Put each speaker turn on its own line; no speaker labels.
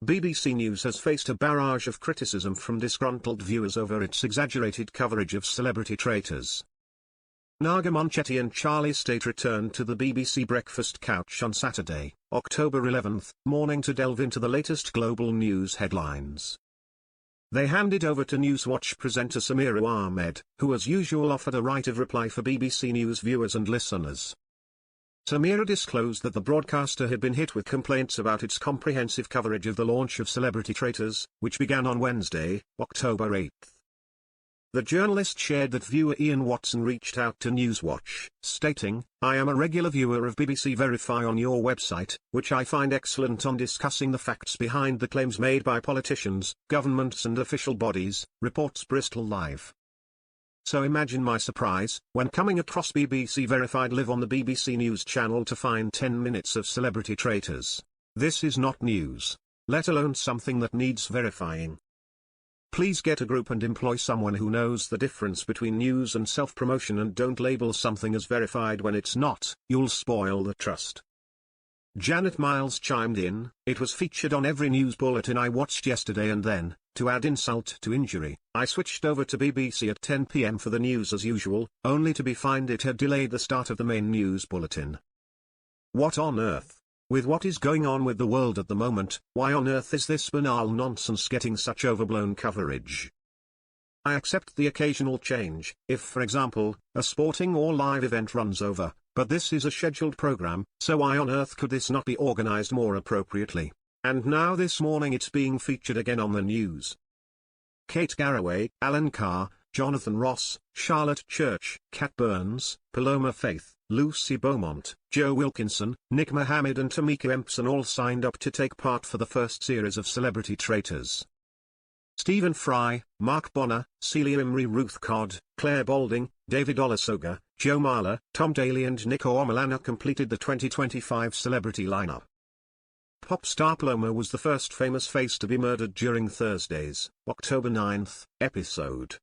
BBC News has faced a barrage of criticism from disgruntled viewers over its exaggerated coverage of Celebrity Traitors. Naga Monchetti and Charlie State returned to the BBC breakfast couch on Saturday, October 11, morning to delve into the latest global news headlines. They handed over to Newswatch presenter Samira Ahmed, who as usual offered a right of reply for BBC News viewers and listeners. Samira disclosed that the broadcaster had been hit with complaints about its comprehensive coverage of the launch of Celebrity Traitors, which began on Wednesday, October 8. The journalist shared that viewer Ian Watson reached out to Newswatch, stating, "I am a regular viewer of BBC Verify on your website, which I find excellent on discussing the facts behind the claims made by politicians, governments and official bodies," reports Bristol Live. So imagine my surprise, when coming across BBC Verified Live on the BBC News channel to find 10 minutes of Celebrity Traitors. This is not news, let alone something that needs verifying. Please get a group and employ someone who knows the difference between news and self-promotion, and don't label something as verified when it's not. You'll spoil the trust. Janet Miles chimed in, "It was featured on every news bulletin I watched yesterday, and then, to add insult to injury, I switched over to BBC at 10 p.m. for the news as usual, only to find it had delayed the start of the main news bulletin. What on earth? With what is going on with the world at the moment, why on earth is this banal nonsense getting such overblown coverage? I accept the occasional change, if for example, a sporting or live event runs over, but this is a scheduled program, so why on earth could this not be organized more appropriately? And now this morning it's being featured again on the news." Kate Garraway, Alan Carr, Jonathan Ross, Charlotte Church, Kat Burns, Paloma Faith, Lucy Beaumont, Joe Wilkinson, Nick Mohammed and Tamika Empson all signed up to take part for the first series of Celebrity Traitors. Stephen Fry, Mark Bonner, Celia Imrie, Ruth Codd, Claire Balding, David Olusoga, Joe Marler, Tom Daly and Nico Omilana completed the 2025 celebrity lineup. Pop star Paloma was the first famous face to be murdered during Thursday's, October 9, episode.